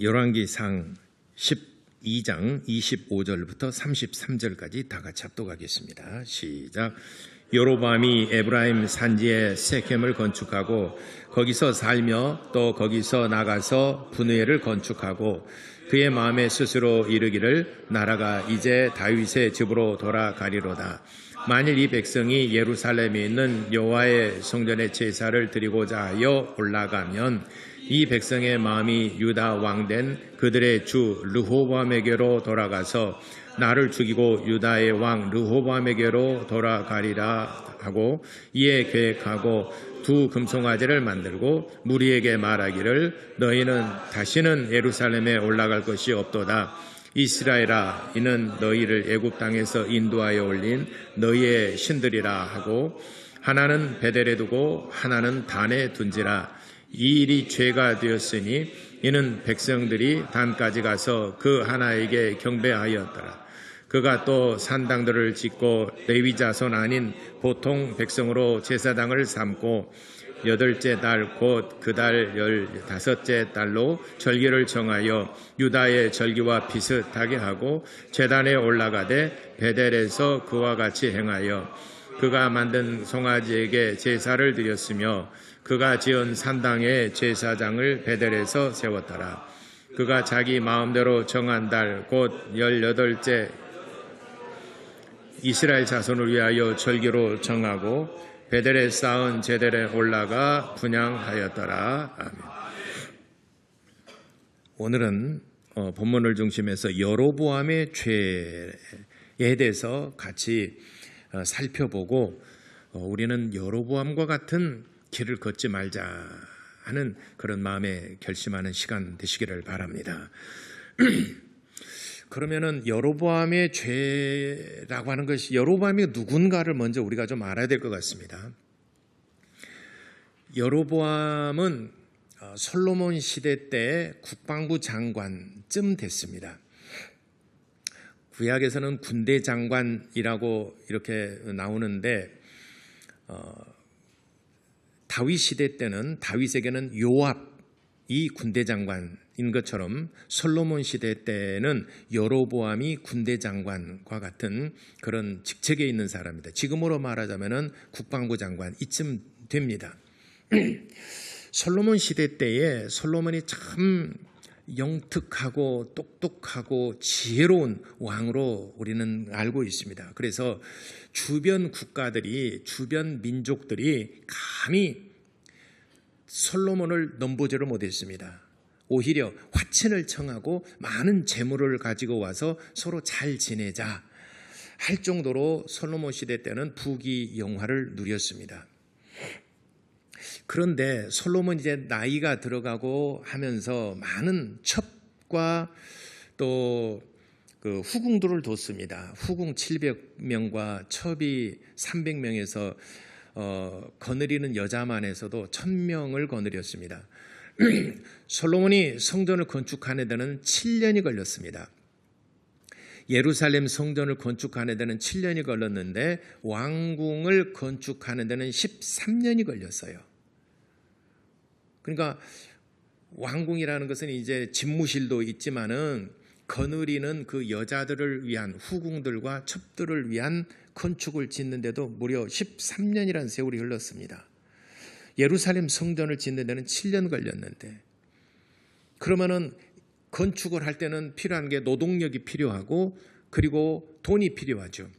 열왕기상 12장 25절부터 33절까지 다 같이 합독하겠습니다. 시작. 여로보암이 에브라임 산지에 세켐을 건축하고 거기서 살며 또 거기서 나가서 분회를 건축하고 그의 마음에 스스로 이르기를 나라가 이제 다윗의 집으로 돌아가리로다. 만일 이 백성이 예루살렘에 있는 여호와의 성전에 제사를 드리고자 하여 올라가면 이 백성의 마음이 유다 왕된 그들의 주 르호보암에게로 돌아가서 나를 죽이고 유다의 왕 르호보암에게로 돌아가리라 하고 이에 계획하고 두 금송아지를 만들고 무리에게 말하기를 너희는 다시는 예루살렘에 올라갈 것이 없도다. 이스라엘아, 이는 너희를 애굽 땅에서 인도하여 올린 너희의 신들이라 하고 하나는 베델에 두고 하나는 단에 둔지라. 이 일이 죄가 되었으니 이는 백성들이 단까지 가서 그 하나에게 경배하였더라. 그가 또 산당들을 짓고 레위 자손 아닌 보통 백성으로 제사장을 삼고 8째 달 곧 그 달 15째 달로 절기를 정하여 유다의 절기와 비슷하게 하고 제단에 올라가되 베델에서 그와 같이 행하여 그가 만든 송아지에게 제사를 드렸으며 그가 지은 산당에 제사장을 베델에서 세웠더라. 그가 자기 마음대로 정한 달 곧 18째 이스라엘 자손을 위하여 절기로 정하고 베델에 쌓은 제단에 올라가 분향하였더라. 아멘. 오늘은 본문을 중심해서 여로보암의 죄에 대해서 같이 살펴보고 우리는 여로보암과 같은 길을 걷지 말자 하는 그런 마음에 결심하는 시간 되시기를 바랍니다. 그러면은 여로보암의 죄라고 하는 것이 여로보암이 누군가를 먼저 우리가 좀 알아야 될 것 같습니다. 여로보암은 솔로몬 시대 때 국방부 장관쯤 됐습니다. 구약에서는 군대 장관이라고 이렇게 나오는데 다윗 시대 때는 다윗에게는 요압이 군대 장관인 것처럼 솔로몬 시대 때는 여로보암이 군대 장관과 같은 그런 직책에 있는 사람입니다. 지금으로 말하자면은 국방부 장관 이쯤 됩니다. 솔로몬 시대 때에 솔로몬이 참 영특하고 똑똑하고 지혜로운 왕으로 우리는 알고 있습니다. 그래서 주변 국가들이 주변 민족들이 감히 솔로몬을 넘보지를 못했습니다. 오히려 화친을 청하고 많은 재물을 가지고 와서 서로 잘 지내자 할 정도로 솔로몬 시대 때는 부귀영화를 누렸습니다. 그런데 솔로몬 이제 나이가 들어가고 하면서 많은 첩과 또 그 후궁들을 뒀습니다. 후궁 700명과 첩이 300명에서 거느리는 여자만 해서도 1000명을 거느렸습니다. 솔로몬이 성전을 건축하는 데는 7년이 걸렸습니다. 예루살렘 성전을 건축하는 데는 7년이 걸렸는데 왕궁을 건축하는 데는 13년이 걸렸어요. 그러니까 왕궁이라는 것은 이제 집무실도 있지만은 거느리는 그 여자들을 위한 후궁들과 첩들을 위한 건축을 짓는데도 무려 13년이라는 세월이 흘렀습니다. 예루살렘 성전을 짓는 데는 7년 걸렸는데 그러면은 건축을 할 때는 필요한 게 노동력이 필요하고 그리고 돈이 필요하죠.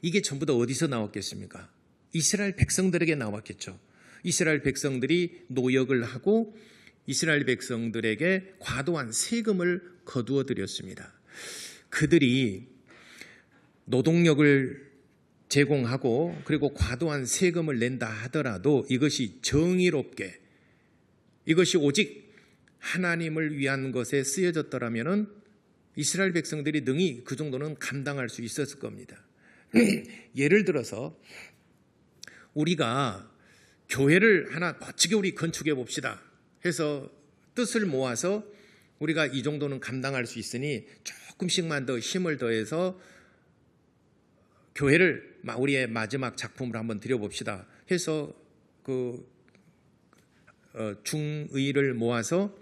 이게 전부 다 어디서 나왔겠습니까? 이스라엘 백성들에게 나왔겠죠. 이스라엘 백성들이 노역을 하고 이스라엘 백성들에게 과도한 세금을 거두어 드렸습니다. 그들이 노동력을 제공하고 그리고 과도한 세금을 낸다 하더라도 이것이 정의롭게 이것이 오직 하나님을 위한 것에 쓰여졌더라면 이스라엘 백성들이 능히 그 정도는 감당할 수 있었을 겁니다. 예를 들어서 우리가 교회를 하나 멋지게 우리 건축해 봅시다 해서 뜻을 모아서 우리가 이 정도는 감당할 수 있으니 조금씩만 더 힘을 더해서 교회를 우리의 마지막 작품을 한번 드려봅시다 해서 그 중의를 모아서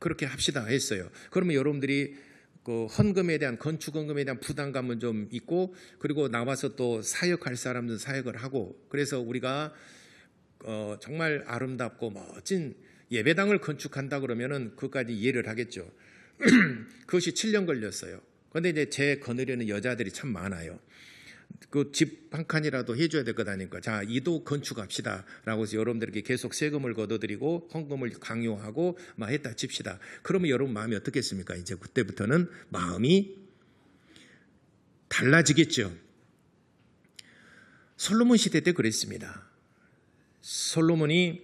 그렇게 합시다 했어요. 그러면 여러분들이 그 헌금에 대한 건축 헌금에 대한 부담감은 좀 있고, 그리고 나와서 또 사역할 사람들은 사역을 하고, 그래서 우리가 정말 아름답고 멋진 예배당을 건축한다 그러면은 그것까지 이해를 하겠죠. 그것이 7년 걸렸어요. 그런데 이제 제 거느리는 여자들이 참 많아요. 그 집 한 칸이라도 해줘야 될 것 아닙니까? 자, 이도 건축합시다라고 해서 여러분들에게 계속 세금을 걷어들이고 헌금을 강요하고 막 했다 칩시다. 그러면 여러분 마음이 어떻겠습니까? 이제 그때부터는 마음이 달라지겠죠. 솔로몬 시대 때 그랬습니다. 솔로몬이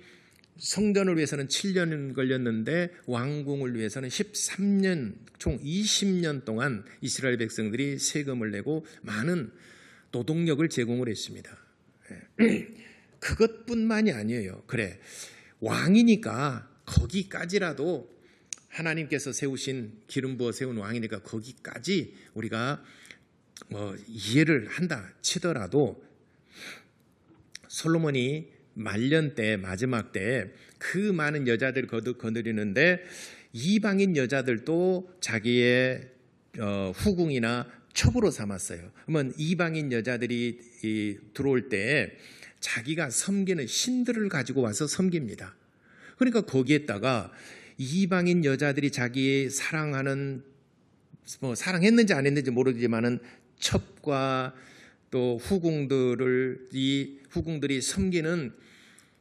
성전을 위해서는 7년 걸렸는데 왕궁을 위해서는 13년, 총 20년 동안 이스라엘 백성들이 세금을 내고 많은 노동력을 제공을 했습니다. 그것뿐만이 아니에요. 그래, 왕이니까 거기까지라도 하나님께서 세우신, 기름 부어 세운 왕이니까 거기까지 우리가 이해를 한다 치더라도, 솔로몬이 말년 때, 마지막 때 그 많은 여자들을 거느리는데 이방인 여자들도 자기의 후궁이나 첩으로 삼았어요. 그러면 이방인 여자들이 들어올 때 자기가 섬기는 신들을 가지고 와서 섬깁니다. 그러니까 거기에다가 이방인 여자들이 자기 사랑하는, 사랑했는지 안 했는지 모르지만은 첩과 또 후궁들이 섬기는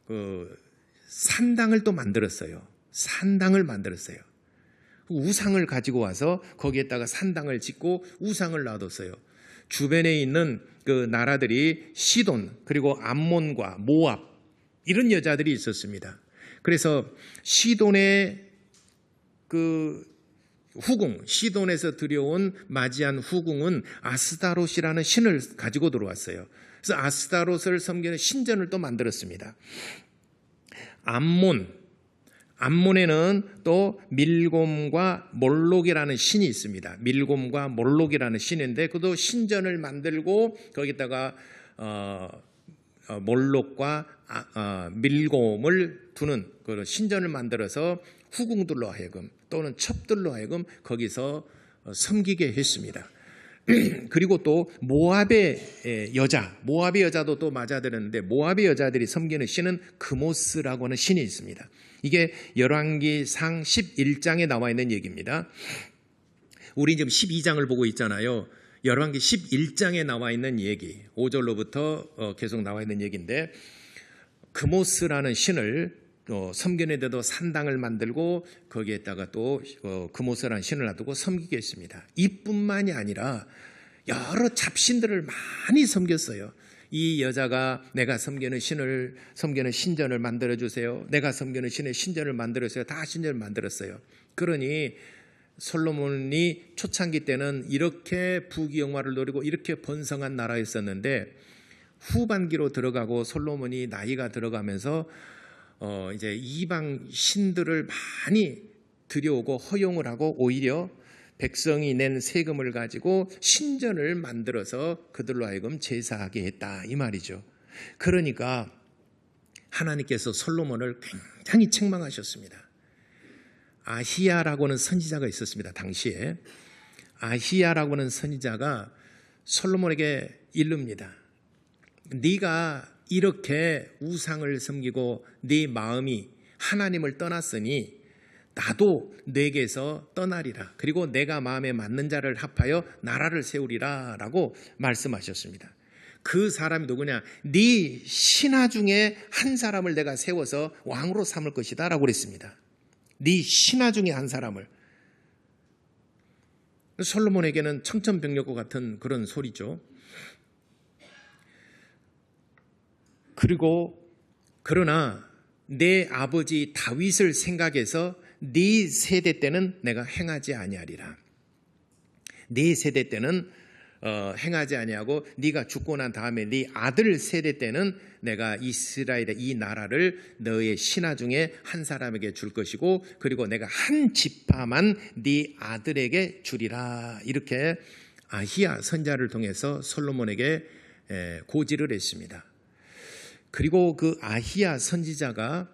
그 산당을 또 만들었어요. 산당을 만들었어요. 우상을 가지고 와서 거기에다가 산당을 짓고 우상을 놔뒀어요. 주변에 있는 그 나라들이 시돈, 그리고 암몬과 모압, 이런 여자들이 있었습니다. 그래서 시돈의 그 후궁, 시돈에서 들여온 마지안 후궁은 아스다롯이라는 신을 가지고 들어왔어요. 그래서 아스다롯을 섬기는 신전을 또 만들었습니다. 암몬에는 또 밀곰과 몰록이라는 신이 있습니다. 밀곰과 몰록이라는 신인데 그도 신전을 만들고 거기다가 몰록과 밀곰을 두는 그 신전을 만들어서 후궁들로 하여금 또는 첩들로 하여금 거기서 섬기게 했습니다. 그리고 또 모압의 여자도 또 맞아들었는데, 모압의 여자들이 섬기는 신은 그모스라고 하는 신이 있습니다. 이게 열왕기상 11장에 나와 있는 얘기입니다. 우리 지금 12장을 보고 있잖아요. 열왕기 11장에 나와 있는 얘기, 5절로부터 계속 나와 있는 얘기인데, 그모스라는 신을 섬기는데도 산당을 만들고 거기에다가 또 그모스라는 신을 놔두고 섬기게 했습니다. 이뿐만이 아니라 여러 잡신들을 많이 섬겼어요. 이 여자가 내가 섬기는 신전을 만들어주세요. 내가 섬기는 신의 신전을 만들었어요. 다 신전을 만들었어요. 그러니 솔로몬이 초창기 때는 이렇게 부귀영화를 누리고 이렇게 번성한 나라였었는데, 후반기로 들어가고 솔로몬이 나이가 들어가면서 이제 이방 신들을 많이 들여오고 허용을 하고 오히려 백성이 낸 세금을 가지고 신전을 만들어서 그들로 하여금 제사하게 했다, 이 말이죠. 그러니까 하나님께서 솔로몬을 굉장히 책망하셨습니다. 아히야라고는 선지자가 있었습니다. 당시에 아히야라고는 선지자가 솔로몬에게 이릅니다. 네가 이렇게 우상을 섬기고 네 마음이 하나님을 떠났으니 나도 네게서 떠나리라. 그리고 내가 마음에 맞는 자를 합하여 나라를 세우리라 라고 말씀하셨습니다. 그 사람이 누구냐? 네 신하 중에 한 사람을 내가 세워서 왕으로 삼을 것이다 라고 그랬습니다. 네 신하 중에 한 사람을. 솔로몬에게는 청천벽력과 같은 그런 소리죠. 그러나 내 아버지 다윗을 생각해서 네 세대 때는 내가 행하지 아니하리라. 네 세대 때는 행하지 아니하고 네가 죽고 난 다음에 네 아들 세대 때는 내가 이스라엘의 이 나라를 너의 신하 중에 한 사람에게 줄 것이고, 그리고 내가 한 지파만 네 아들에게 주리라. 이렇게 아히야 선지자를 통해서 솔로몬에게 고지를 했습니다. 그리고 그 아히야 선지자가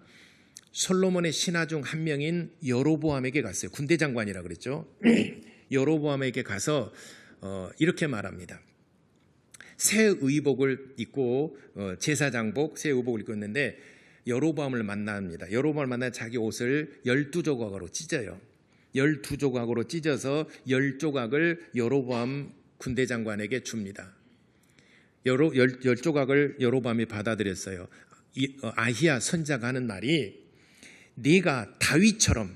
솔로몬의 신하 중 한 명인 여로보암에게 갔어요. 군대 장관이라 그랬죠. 여로보암에게 가서 이렇게 말합니다. 새 의복을 입고 제사장복 새 의복을 입고 있는데 여로보암을 만납니다. 여로보암을 만나 자기 옷을 12조각으로 찢어요. 12조각으로 찢어서 10조각을 여로보암 군대 장관에게 줍니다. 10조각을 여로보암이 받아들였어요. 아히야 선지자가 하는 말이 네가 다윗처럼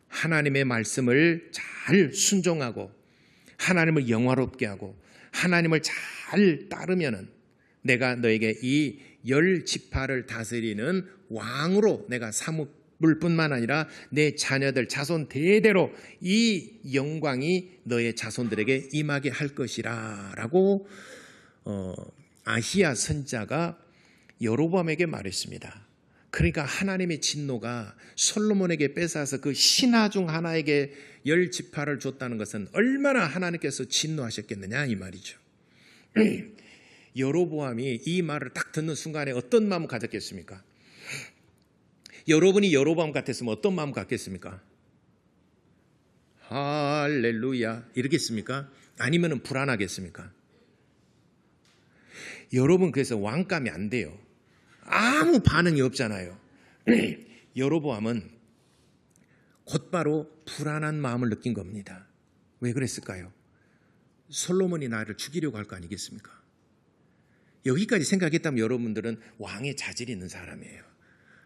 하나님의 말씀을 잘 순종하고 하나님을 영화롭게 하고 하나님을 잘 따르면은 내가 너에게 이 10지파를 다스리는 왕으로 내가 삼을 뿐만 아니라 내 자녀들 자손 대대로 이 영광이 너의 자손들에게 임하게 할 것이라 라고 아히야 선지자가 여로보암에게 말했습니다. 그러니까 하나님의 진노가 솔로몬에게 뺏어서 그 신하 중 하나에게 10지파를 줬다는 것은 얼마나 하나님께서 진노하셨겠느냐 이 말이죠. 여로보암이 이 말을 딱 듣는 순간에 어떤 마음을 가졌겠습니까? 여러분이 여로보암 같았으면 어떤 마음 갖겠습니까? 할렐루야 이러겠습니까? 아니면 불안하겠습니까? 여러분 그래서 왕감이 안 돼요. 아무 반응이 없잖아요. 여로보암은 곧바로 불안한 마음을 느낀 겁니다. 왜 그랬을까요? 솔로몬이 나를 죽이려고 할 거 아니겠습니까? 여기까지 생각했다면 여러분들은 왕의 자질이 있는 사람이에요.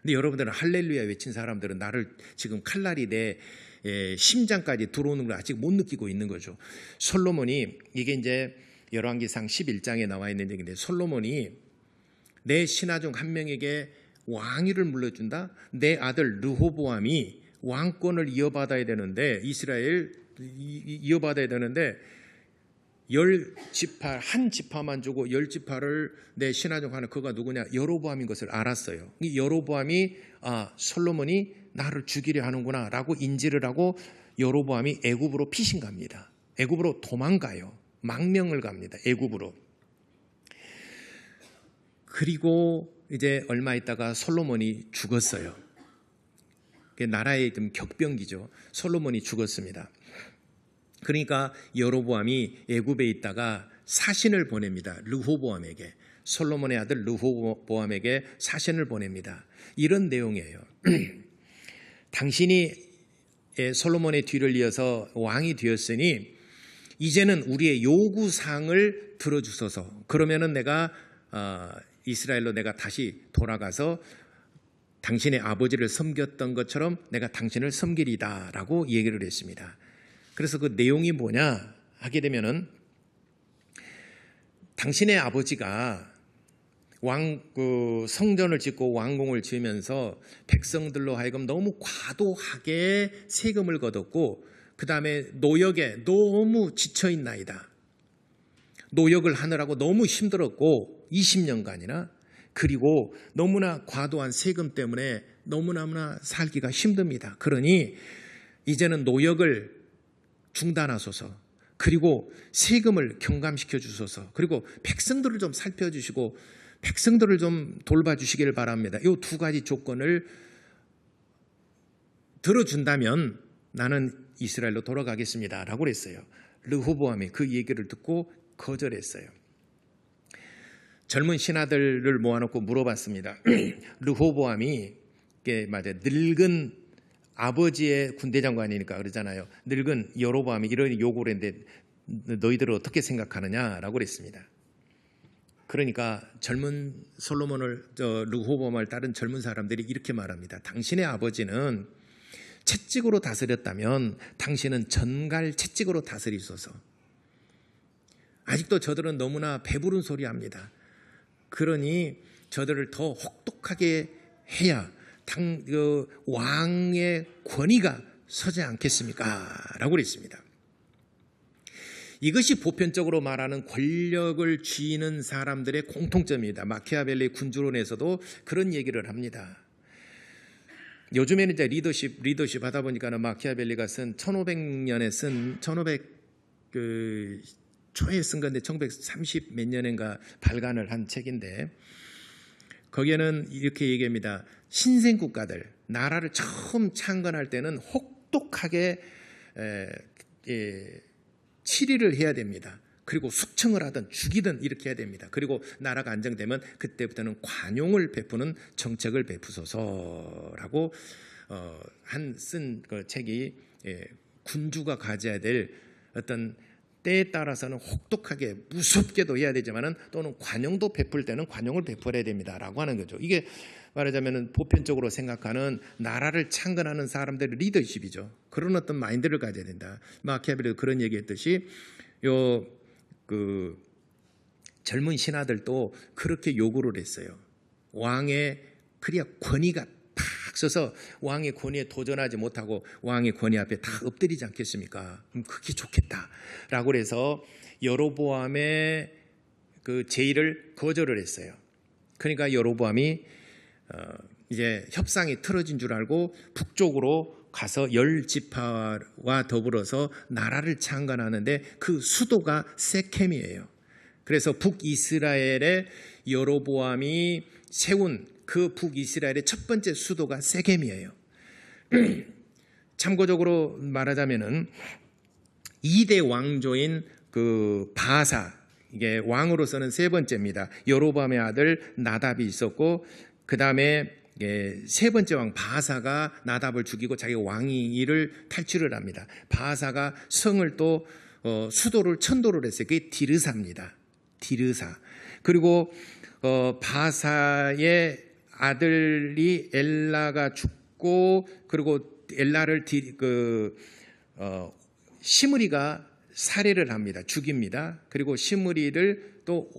근데 여러분들은 할렐루야 외친 사람들은 나를 지금 칼날이 내 심장까지 들어오는 걸 아직 못 느끼고 있는 거죠. 솔로몬이 이게 이제 열왕기상 11장에 나와 있는 얘기인데 솔로몬이 내 신하 중 한 명에게 왕위를 물려준다. 내 아들 르호보암이 왕권을 이어받아야 되는데 이스라엘 이어받아야 되는데 10지파 한 지파만 주고 10지파를 내 신하 중 하나 그가 누구냐 여로보암인 것을 알았어요. 이 여로보암이 솔로몬이 나를 죽이려 하는구나 라고 인지를 하고 여로보암이 애굽으로 피신 갑니다. 애굽으로 도망가요. 망명을 갑니다. 애굽으로. 그리고 이제 얼마 있다가 솔로몬이 죽었어요. 나라의 좀 격변기죠. 솔로몬이 죽었습니다. 그러니까 여로보암이 애굽에 있다가 사신을 보냅니다. 르호보암에게. 솔로몬의 아들 르호보암에게 사신을 보냅니다. 이런 내용이에요. 당신이 솔로몬의 뒤를 이어서 왕이 되었으니 이제는 우리의 요구사항을 들어주소서. 그러면은 내가 이스라엘로 내가 다시 돌아가서 당신의 아버지를 섬겼던 것처럼 내가 당신을 섬기리다 라고 얘기를 했습니다. 그래서 그 내용이 뭐냐 하게 되면은 당신의 아버지가 성전을 짓고 왕궁을 지으면서 백성들로 하여금 너무 과도하게 세금을 걷었고 그 다음에 노역에 너무 지쳐있나이다. 노역을 하느라고 너무 힘들었고 20년간이나 그리고 너무나 과도한 세금 때문에 너무나 살기가 힘듭니다. 그러니 이제는 노역을 중단하소서. 그리고 세금을 경감시켜 주소서. 그리고 백성들을 좀 살펴주시고 백성들을 좀 돌봐주시길 바랍니다. 이 두 가지 조건을 들어준다면 나는 이스라엘로 돌아가겠습니다 라고 그랬어요. 르호보암이 그 얘기를 듣고 거절했어요. 젊은 신하들을 모아놓고 물어봤습니다. 르호보암이 늙은 아버지의 군대 장관이니까 그러잖아요. 늙은 여로보암이 이런 요구를 했는데 너희들은 어떻게 생각하느냐라고 그랬습니다. 그러니까 젊은 솔로몬을 르호보암을 따른 젊은 사람들이 이렇게 말합니다. 당신의 아버지는 채찍으로 다스렸다면 당신은 전갈 채찍으로 다스리소서. 아직도 저들은 너무나 배부른 소리 합니다. 그러니 저들을 더 혹독하게 해야 왕의 권위가 서지 않겠습니까? 라고 그랬습니다. 이것이 보편적으로 말하는 권력을 쥐는 사람들의 공통점입니다. 마키아벨리 군주론에서도 그런 얘기를 합니다. 요즘에는 이제 리더십 하다 보니까는 마키아벨리가 쓴 1500년에 쓴 1500 초에 쓴 건데 1930 몇 년인가 발간을 한 책인데 거기에는 이렇게 얘기합니다. 신생 국가들, 나라를 처음 창건할 때는 혹독하게 치리를 해야 됩니다. 그리고 숙청을 하든 죽이든 이렇게 해야 됩니다. 그리고 나라가 안정되면 그때부터는 관용을 베푸는 정책을 베푸소서라고 쓴 그 책이 군주가 가져야 될 어떤 때에 따라서는 혹독하게 무섭게도 해야 되지만은 또는 관용도 베풀 때는 관용을 베풀어야 됩니다라고 하는 거죠. 이게 말하자면은 보편적으로 생각하는 나라를 창건하는 사람들의 리더십이죠. 그런 어떤 마인드를 가져야 된다. 마키아벨리도 그런 얘기했듯이 그 젊은 신하들도 그렇게 요구를 했어요. 왕의 그래야 권위가 팍 서서 왕의 권위에 도전하지 못하고 왕의 권위 앞에 다 엎드리지 않겠습니까? 그럼 그게 좋겠다라고 해서 여로보암의 그 제의를 거절을 했어요. 그러니까 여로보암이 이제 협상이 틀어진 줄 알고 북쪽으로 가서 10지파와 더불어서 나라를 창건하는데 그 수도가 세켐이에요. 그래서 북이스라엘의 여로보암이 세운 그 북이스라엘의 첫 번째 수도가 세겜이에요. 참고적으로 말하자면은 2대 왕조인 그 바사, 이게 왕으로서는 세 번째입니다. 여로보암의 아들 나답이 있었고, 그 다음에 세 번째 왕 바사가 나답을 죽이고 자기가 왕위를 탈취를 합니다. 바사가 성을 또 수도를 천도를 했어요. 그게 디르사입니다. 디르사. 그리고 바사의 아들이 엘라가 죽고, 그리고 엘라를 시므리가 살해를 합니다. 죽입니다. 그리고 시므리를 또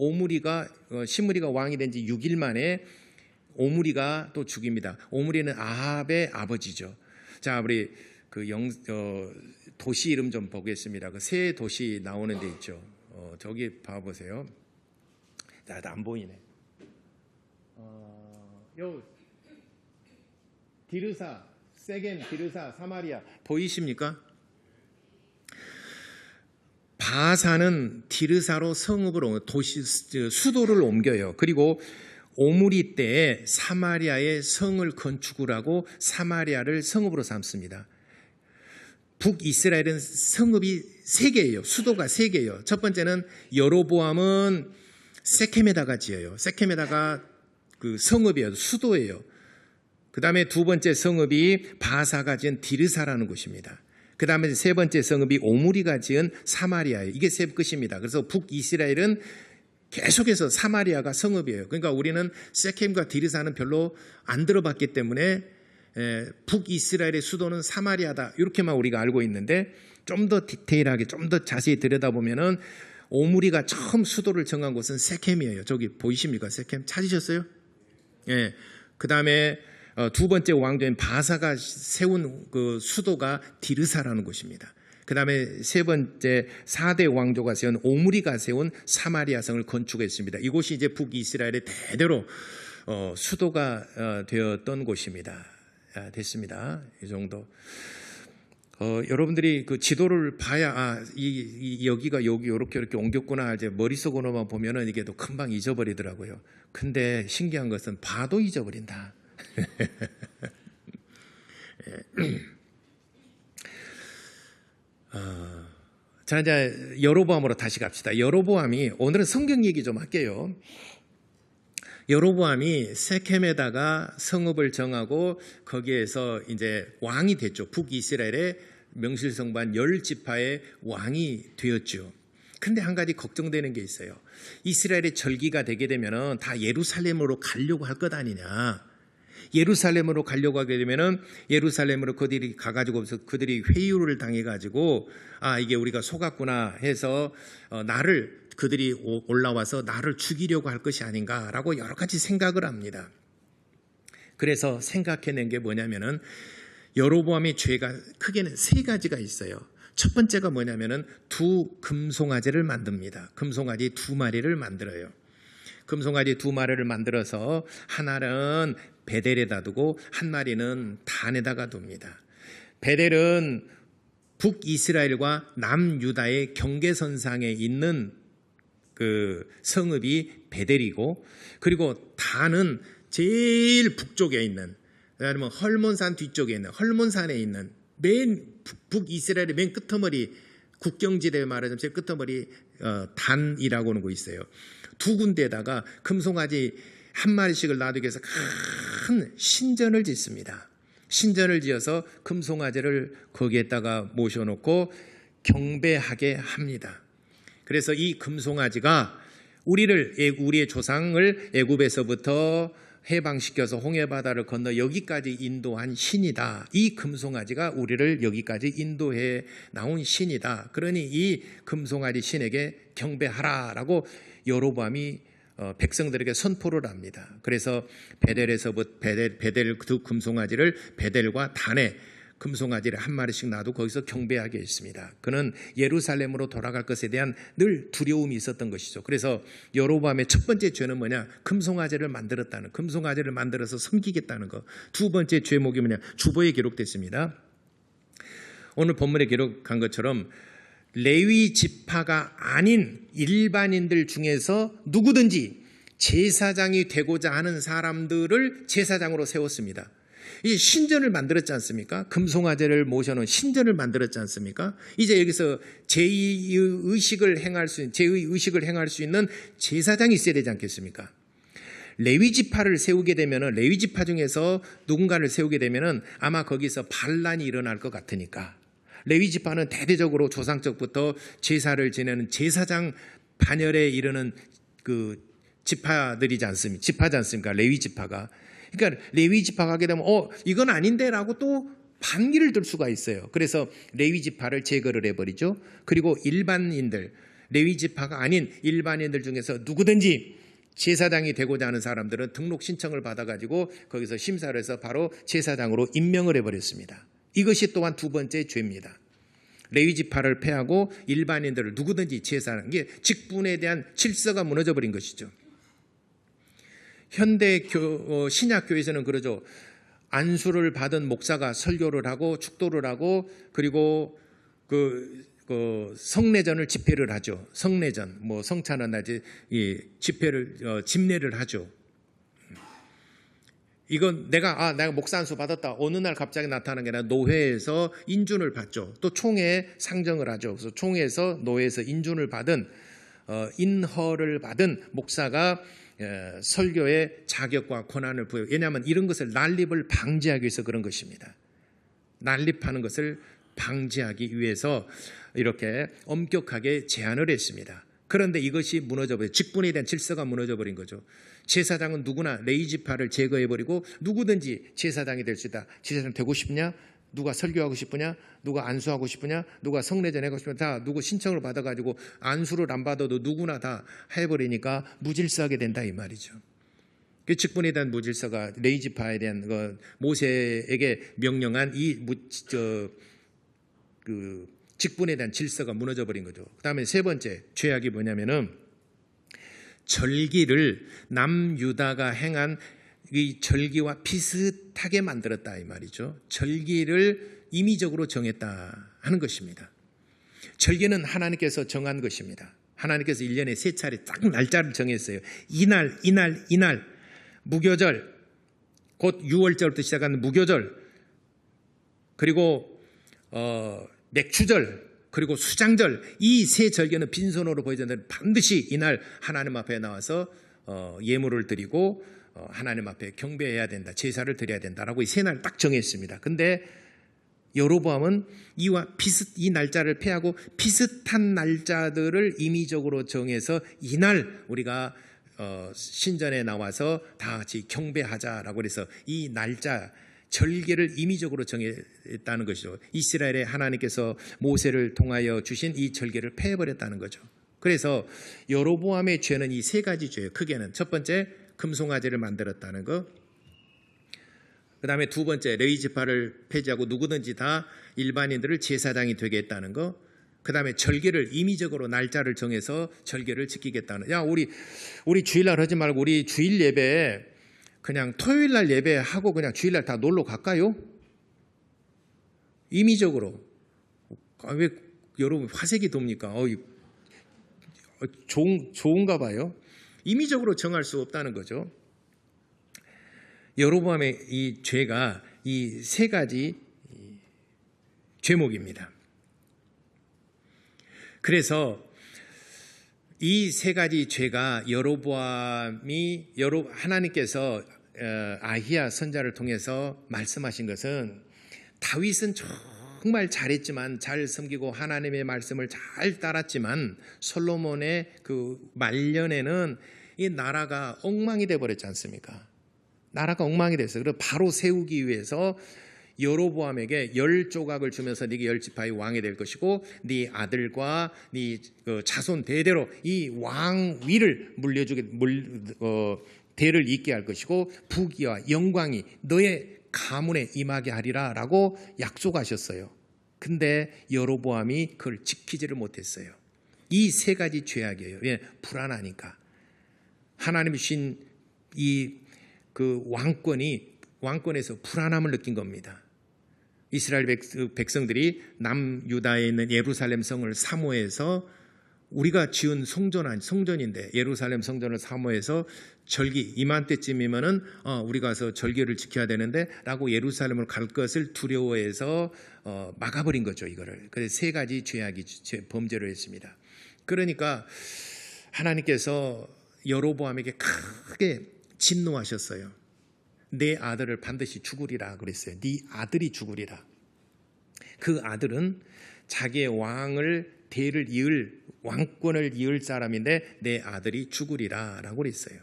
시므리가 왕이 된 지 6일 만에 오므리가 또 죽입니다. 오므리는 아합의 아버지죠. 자, 우리 도시 이름 좀 보겠습니다. 그 세 도시 나오는 데 있죠. 저기 봐보세요. 나 안 보이네. 디르사, 세겜, 디르사, 사마리아 보이십니까? 바사는 디르사로 성읍을 수도를 옮겨요. 그리고 오므리 때에 사마리아의 성을 건축을 하고 사마리아를 성읍으로 삼습니다. 북이스라엘은 성읍이 3개예요. 수도가 3개예요. 첫 번째는 여로보암은 세켐에다가 지어요. 세켐에다가 그 성읍이에요. 수도예요. 그 다음에 두 번째 성읍이 바사가 지은 디르사라는 곳입니다. 그 다음에 세 번째 성읍이 오므리가 지은 사마리아예요. 이게 세 끝입니다. 그래서 북이스라엘은 계속해서 사마리아가 성읍이에요. 그러니까 우리는 세켐과 디르사는 별로 안 들어봤기 때문에 북이스라엘의 수도는 사마리아다 이렇게만 우리가 알고 있는데, 좀 더 디테일하게 좀 더 자세히 들여다보면은 오므리가 처음 수도를 정한 곳은 세켐이에요. 저기 보이십니까? 세켐 찾으셨어요? 예. 그 다음에 두 번째 왕조인 바사가 세운 그 수도가 디르사라는 곳입니다. 그 다음에 세 번째 4대 왕조가 세운 오므리가 세운 사마리아 성을 건축했습니다. 이곳이 이제 북이스라엘의 대대로 수도가 되었던 곳입니다. 됐습니다. 이 정도. 여러분들이 그 지도를 봐야 여기가 여기 이렇게 옮겼구나 이제 머릿속으로만 보면은 이게 또 금방 잊어버리더라고요. 근데 신기한 것은 봐도 잊어버린다. 자, 이제 여로보암으로 다시 갑시다. 여로보암이, 오늘은 성경 얘기 좀 할게요. 여로보암이 세켐에다가 성읍을 정하고 거기에서 이제 왕이 됐죠. 북이스라엘의 명실성부한 10지파의 왕이 되었죠. 근데 한 가지 걱정되는 게 있어요. 이스라엘의 절기가 되게 되면은 다 예루살렘으로 가려고 할 것 아니냐. 예루살렘으로 가려고 하게 되면은 예루살렘으로 그들이 가가지고 그들이 회유를 당해가지고 이게 우리가 속았구나 해서 그들이 올라와서 나를 죽이려고 할 것이 아닌가라고 여러 가지 생각을 합니다. 그래서 생각해낸 게 뭐냐면은 여로보암의 죄가 크게는 3가지가 있어요. 첫 번째가 뭐냐면은 두 금송아지를 만듭니다. 금송아지 2마리를 만들어요. 금송아지 2마리를 만들어서 하나는 베델에다 두고 한 마리는 단에다가 둡니다. 베델은 북이스라엘과 남유다의 경계선상에 있는 그 성읍이 베델이고, 그리고 단은 제일 북쪽에 있는, 아니면 헐몬산 뒤쪽에 있는, 헐몬산에 있는 맨 북이스라엘의 맨 끝머리, 국경지대 말하자면 제 끝머리 단이라고 하는 거 있어요. 두 군데에다가 금송아지 한 마리씩을 놔두기 위해서 큰 신전을 짓습니다. 신전을 지어서 금송아지를 거기에다가 모셔놓고 경배하게 합니다. 그래서 이 금송아지가 우리의 조상을 애굽에서부터 해방시켜서 홍해바다를 건너 여기까지 인도한 신이다. 이 금송아지가 우리를 여기까지 인도해 나온 신이다. 그러니 이 금송아지 신에게 경배하라라고 여로보암이 백성들에게 선포를 합니다. 그래서 베델에서부터 베델 두 금송아지를 베델과 단에 금송아지를 한 마리씩 놔도 거기서 경배하게 했습니다. 그는 예루살렘으로 돌아갈 것에 대한 늘 두려움이 있었던 것이죠. 그래서 여로보암의 첫 번째 죄는 뭐냐? 금송아지를 만들었다는, 금송아지를 만들어서 섬기겠다는 것. 두 번째 죄목이 뭐냐? 주보에 기록됐습니다. 오늘 본문에 기록한 것처럼 레위 지파가 아닌 일반인들 중에서 누구든지 제사장이 되고자 하는 사람들을 제사장으로 세웠습니다. 이 신전을 만들었지 않습니까? 금송아지를 모셔놓은 신전을 만들었지 않습니까? 이제 여기서 제2의식을 행할 수 있는 제사장이 있어야 되지 않겠습니까? 레위 지파를 세우게 되면은, 레위 지파 중에서 누군가를 세우게 되면은 아마 거기서 반란이 일어날 것 같으니까, 레위 지파는 대대적으로 조상적부터 제사를 지내는 제사장 반열에 이르는 그 지파들이지 않습니까? 지파지 않습니까? 레위 지파가. 그러니까 레위 지파가 하게 되면 이건 아닌데라고 또 반기를 들 수가 있어요. 그래서 레위 지파를 제거를 해버리죠. 그리고 일반인들, 레위 지파가 아닌 일반인들 중에서 누구든지 제사장이 되고자 하는 사람들은 등록 신청을 받아가지고 거기서 심사를 해서 바로 제사장으로 임명을 해버렸습니다. 이것이 또한 두 번째 죄입니다. 레위 지파를 폐하고 일반인들을 누구든지 제사장, 이게 직분에 대한 질서가 무너져버린 것이죠. 현대 신약교회에서는 그러죠. 안수를 받은 목사가 설교를 하고 축도를 하고 그리고 그 성례전을 집회를 하죠. 성례전, 뭐 성찬은 나지 집회를 집례를 하죠. 이건 내가 목사 안수 받았다. 어느 날 갑자기 나타나는 게 아니라 노회에서 인준을 받죠. 또 총회 상정을 하죠. 그래서 총회에서 노회에서 인준을 받은 인허를 받은 목사가 설교의 자격과 권한을 부여. 왜냐하면 이런 것을 난립을 방지하기 위해서 그런 것입니다. 난립하는 것을 방지하기 위해서 이렇게 엄격하게 제한을 했습니다. 그런데 이것이 무너져버려, 직분에 대한 질서가 무너져버린 거죠. 제사장은 누구나 레위 지파를 제거해버리고 누구든지 제사장이 될 수 있다. 제사장 되고 싶냐? 누가 설교하고 싶으냐? 누가 안수하고 싶으냐? 누가 성례전 하고 싶으냐? 다 누구 신청을 받아가지고 안수를 안 받아도 누구나 다 해버리니까 무질서하게 된다 이 말이죠. 그 직분에 대한 무질서가 레위 지파에 대한 모세에게 명령한 그 직분에 대한 질서가 무너져 버린 거죠. 그 다음에 세 번째 죄악이 뭐냐면은 절기를 남유다가 행한 이 절기와 비슷하게 만들었다 이 말이죠. 절기를 임의적으로 정했다 하는 것입니다. 절기는 하나님께서 정한 것입니다. 하나님께서 1년에 3차례 딱 날짜를 정했어요. 이날 무교절, 곧 6월절부터 시작하는 무교절, 그리고 맥추절, 그리고 수장절, 이 세 절기는 빈손으로 보여졌는데 반드시 이날 하나님 앞에 나와서 예물을 드리고 하나님 앞에 경배해야 된다, 제사를 드려야 된다라고 이 세 날 딱 정했습니다. 근데 여로보암은 이 날짜를 폐하고 비슷한 날짜들을 임의적으로 정해서 이날 우리가 신전에 나와서 다 같이 경배하자라고 해서 이 날짜 절기를 임의적으로 정했다는 것이죠. 이스라엘의 하나님께서 모세를 통하여 주신 이 절기를 폐해버렸다는 거죠. 그래서 여로보암의 죄는 이 세 가지 죄예요. 크게는 첫 번째 금송아지를 만들었다는 것, 그 다음에 두 번째 레위 지파를 폐지하고 누구든지 다 일반인들을 제사장이 되게 했다는 것, 그 다음에 절기를 임의적으로 날짜를 정해서 절기를 지키겠다는. 야 우리 주일날 하지 말고 우리 주일 예배 그냥 토요일날 예배하고 그냥 주일날 다 놀러 갈까요? 임의적으로. 왜 여러분 화색이 돕니까? 좋은가 봐요. 임의적으로 정할 수 없다는 거죠. 여로보암의 이 죄가 이 세 가지 죄목입니다. 그래서 이 세 가지 죄가 하나님께서 아히야 선지자를 통해서 말씀하신 것은 다윗은 정말 잘했지만, 잘 섬기고 하나님의 말씀을 잘 따랐지만 솔로몬의 그 말년에는 이 나라가 엉망이 돼 버렸지 않습니까? 나라가 엉망이 됐어요. 그래서 바로 세우기 위해서 여로보암에게 10조각을 주면서 네게 10지파의 왕이 될 것이고 네 아들과 네 자손 대대로 이 왕위를 대를 잇게 할 것이고 부귀와 영광이 너의 가문에 임하게 하리라 라고 약속하셨어요. 근데 여로보암이 그걸 지키지를 못했어요. 이 세 가지 죄악이에요. 왜? 불안하니까. 하나님이 주신 그 왕권에서 불안함을 느낀 겁니다. 이스라엘 백성들이 남유다에 있는 예루살렘 성을 사모해서, 우리가 지은 성전인데 예루살렘 성전을 사모해서 절기 이맘때쯤이면은 우리 가서 절기를 지켜야 되는데 라고 예루살렘을 갈 것을 두려워해서 막아버린 거죠. 이거를. 그래서 세 가지 범죄를 했습니다. 그러니까 하나님께서 여로보암에게 크게 진노하셨어요. 내 아들을 반드시 죽으리라 그랬어요. 네 아들이 죽으리라. 그 아들은 자기의 왕권을 이을 사람인데 내 아들이 죽으리라 라고 그랬어요.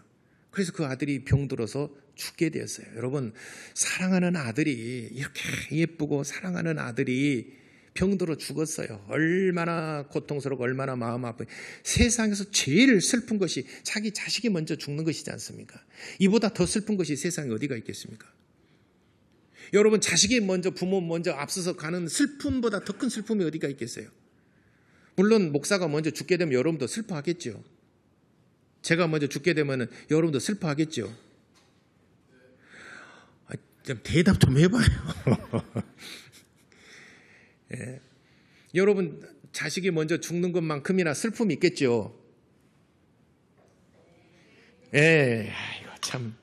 그래서 그 아들이 병들어서 죽게 되었어요. 여러분, 사랑하는 아들이, 이렇게 예쁘고 사랑하는 아들이 병들어 죽었어요. 얼마나 고통스럽고 얼마나 마음 아프고. 세상에서 제일 슬픈 것이 자기 자식이 먼저 죽는 것이지 않습니까? 이보다 더 슬픈 것이 세상에 어디가 있겠습니까? 여러분, 자식이 먼저, 부모 먼저 앞서서 가는 슬픔보다 더 큰 슬픔이 어디가 있겠어요? 물론 목사가 먼저 죽게 되면 여러분도 슬퍼하겠죠. 제가 먼저 죽게 되면 여러분도 슬퍼하겠죠. 좀 대답 좀 해봐요. 예. 여러분, 자식이 먼저 죽는 것만큼이나 슬픔이 있겠죠. 예, 이거 참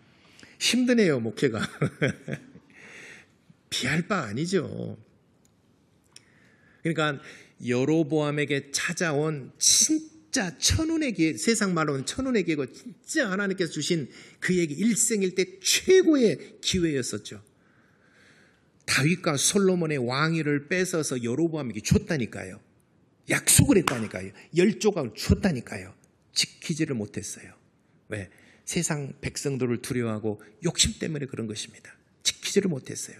힘드네요, 목회가. 비할 바 아니죠. 그러니까 여로보암에게 찾아온 진짜 천운의 기회, 세상 말로는 천운의 기회고 진짜 하나님께서 주신 그에게 일생일대 최고의 기회였었죠. 다윗과 솔로몬의 왕위를 뺏어서 여로보암에게 줬다니까요. 약속을 했다니까요. 10조각을 줬다니까요. 지키지를 못했어요. 왜? 세상 백성들을 두려워하고 욕심 때문에 그런 것입니다. 지키지를 못했어요.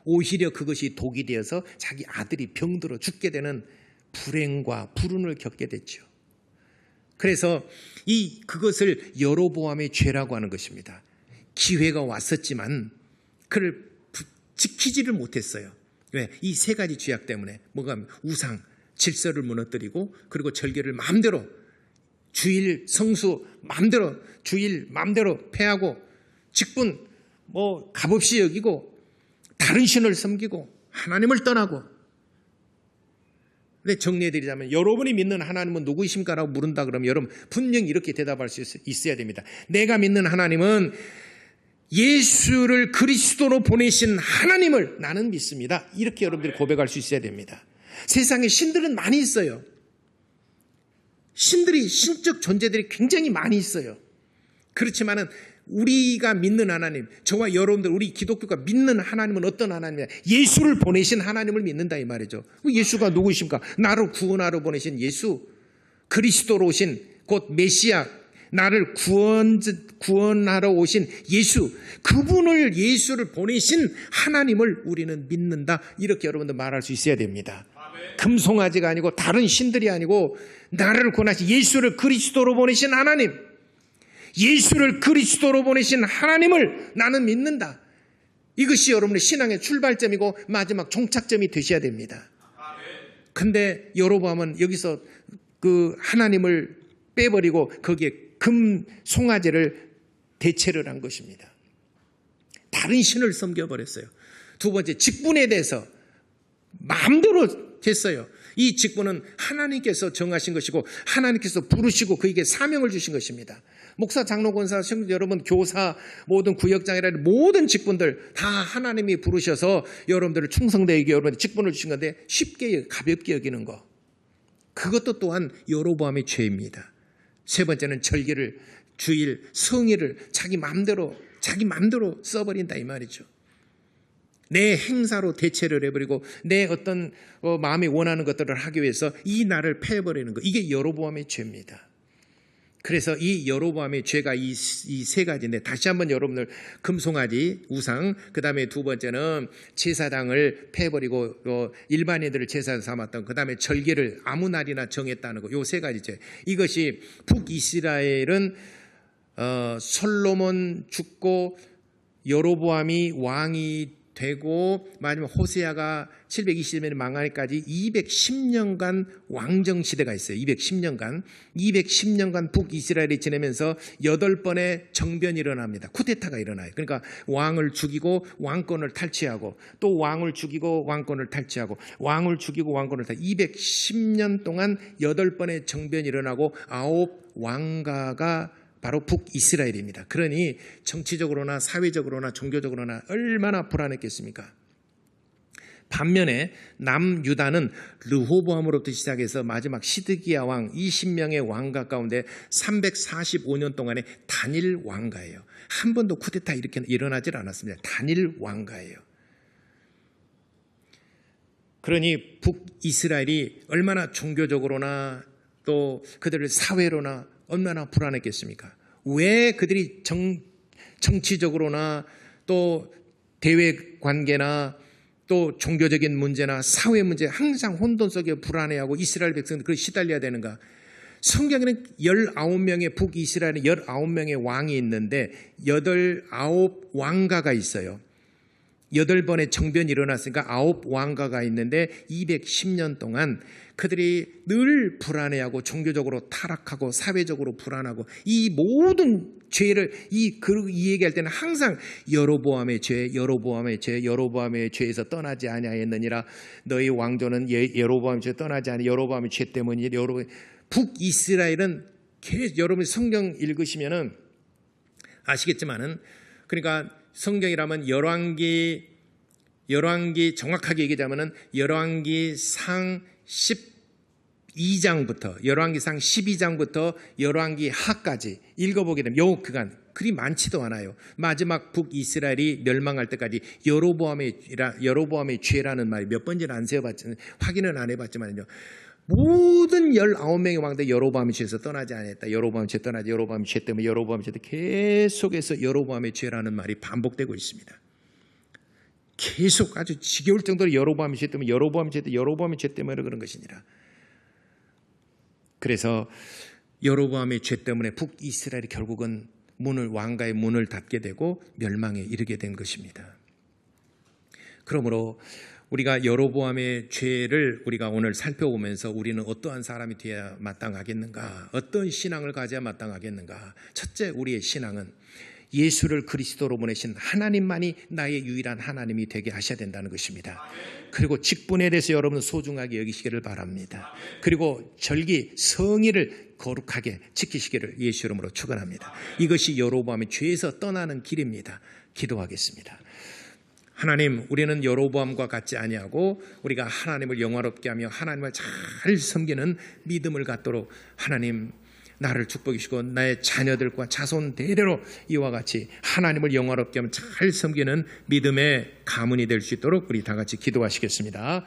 오히려 그것이 독이 되어서 자기 아들이 병들어 죽게 되는 불행과 불운을 겪게 됐죠. 그래서 그것을 여로보암의 죄라고 하는 것입니다. 기회가 왔었지만 그를 지키지를 못했어요. 왜? 이 세 가지 죄악 때문에. 뭐가? 우상, 질서를 무너뜨리고, 그리고 절개를 마음대로, 주일 성수 마음대로, 주일 마음대로 패하고, 직분 값없이 여기고, 다른 신을 섬기고, 하나님을 떠나고. 근데 정리해드리자면, 여러분이 믿는 하나님은 누구이십니까? 라고 물은다 그러면 여러분 분명히 이렇게 대답할 수 있어야 됩니다. 내가 믿는 하나님은 예수를 그리스도로 보내신 하나님을 나는 믿습니다. 이렇게 여러분들이 고백할 수 있어야 됩니다. 세상에 신들은 많이 있어요. 신적 존재들이 굉장히 많이 있어요. 그렇지만은 우리가 믿는 하나님, 저와 여러분들, 우리 기독교가 믿는 하나님은 어떤 하나님이냐? 예수를 보내신 하나님을 믿는다 이 말이죠. 예수가 누구이십니까? 나를 구원하러 보내신 예수, 그리스도로 오신 곧 메시아, 나를 구원하러 오신 예수, 그분을, 예수를 보내신 하나님을 우리는 믿는다. 이렇게 여러분들 말할 수 있어야 됩니다. 금송아지가 아니고 다른 신들이 아니고 나를 구원하신 예수를 그리스도로 보내신 하나님, 예수를 그리스도로 보내신 하나님을 나는 믿는다. 이것이 여러분의 신앙의 출발점이고 마지막 종착점이 되셔야 됩니다. 근데 여로보암은 여기서 그 하나님을 빼버리고 거기에 금송아지를 대체를 한 것입니다. 다른 신을 섬겨버렸어요. 두 번째, 직분에 대해서 마음대로 했어요. 이 직분은 하나님께서 정하신 것이고 하나님께서 부르시고 그에게 사명을 주신 것입니다. 목사, 장로, 권사, 성도 여러분, 교사, 모든 구역장이라는 모든 직분들 다 하나님이 부르셔서 여러분들을 충성되게 여러분들 직분을 주신 건데 쉽게 가볍게 여기는 거, 그것도 또한 여로보암의 죄입니다. 세 번째는 절기를, 주일, 성일을 자기 마음대로 써버린다 이 말이죠. 내 행사로 대체를 해버리고 내 어떤 마음이 원하는 것들을 하기 위해서 이 날을 패해버리는 것, 이게 여로보암의 죄입니다. 그래서 이 여로보암의 죄가 이 세 가지인데, 다시 한번 여러분들, 금송아지, 우상, 그 다음에 두 번째는 제사당을 패해버리고 일반인들을 제사 삼았던, 그 다음에 절기를 아무 날이나 정했다는 거, 요 세 가지 죄. 이것이 북이스라엘은 솔로몬 죽고 여로보암이 왕이 되고 마지막 호세아가 720년에 망하기까지 210년간 왕정시대가 있어요. 210년간 북이스라엘이 지내면서 8번의 정변이 일어납니다. 쿠데타가 일어나요. 그러니까 왕을 죽이고 왕권을 탈취하고 또 왕을 죽이고 왕권을 탈취하고 왕을 죽이고 왕권을 탈취하고 210년 동안 8번의 정변이 일어나고 9왕가가 바로 북이스라엘입니다. 그러니 정치적으로나 사회적으로나 종교적으로나 얼마나 불안했겠습니까? 반면에 남유다는 르호보암으로부터 시작해서 마지막 시드기야 왕 20명의 왕가 가운데 345년 동안의 단일 왕가예요. 한 번도 쿠데타 이렇게 일어나질 않았습니다. 단일 왕가예요. 그러니 북이스라엘이 얼마나 종교적으로나 또 그들을 사회로나 얼마나 불안했겠습니까? 왜 그들이 정치적으로나 또 대외 관계나 또 종교적인 문제나 사회 문제 항상 혼돈 속에 불안해하고 이스라엘 백성들 그걸 시달려야 되는가? 성경에는 19명의 북이스라엘에 19명의 왕이 있는데 89왕가가 있어요. 8번의 정변이 일어났으니까 9왕가가 있는데 210년 동안 그들이 늘 불안해하고 종교적으로 타락하고 사회적으로 불안하고 이 모든 죄를 이 얘기할 때는 항상 여로보암의 죄, 여로보암의 죄, 여로보암의 죄에서 떠나지 아니하였느니라. 너희 왕조는 여로보암의 죄 떠나지 아니 여로보암의 죄 때문이니. 북이스라엘은 여러분 성경 읽으시면은 아시겠지만은, 그러니까 성경이라면 열왕기 정확하게 얘기하자면은 열왕기상 12장부터 열왕기 하까지 읽어보게 되면 요 그간 그리 많지도 않아요. 마지막 북이스라엘이 멸망할 때까지 여로보암의 죄라는 말이 몇 번째는 안 세어봤지만 확인은 안 해봤지만요. 모든 19명의 왕들 여로보암의 죄에서 떠나지 않았다. 여로보암의 죄 떠나지, 여로보암의 죄 때문에 여로보암의 죄 때문에 계속해서 여로보암의 죄라는 말이 반복되고 있습니다. 계속 아주 지겨울 정도로 여로보암의 죄 때문에 여로보암의 죄 때문에 그런 것이니라. 그래서 여로보암의 죄 때문에 북이스라엘이 결국은 왕가의 문을 닫게 되고 멸망에 이르게 된 것입니다. 그러므로 우리가 여로보암의 죄를 우리가 오늘 살펴보면서 우리는 어떠한 사람이 되어야 마땅하겠는가? 어떤 신앙을 가져야 마땅하겠는가? 첫째, 우리의 신앙은 예수를 그리스도로 보내신 하나님만이 나의 유일한 하나님이 되게 하셔야 된다는 것입니다. 그리고 직분에 대해서 여러분 소중하게 여기시기를 바랍니다. 그리고 절기, 성의를 거룩하게 지키시기를 예수 이름으로 축원합니다. 이것이 여로보암의 죄에서 떠나는 길입니다. 기도하겠습니다. 하나님, 우리는 여로보암과 같지 아니하고 우리가 하나님을 영화롭게 하며 하나님을 잘 섬기는 믿음을 갖도록 하나님 나를 축복해 주시고 나의 자녀들과 자손 대대로 이와 같이 하나님을 영화롭게 하며 잘 섬기는 믿음의 가문이 될 수 있도록 우리 다 같이 기도하시겠습니다.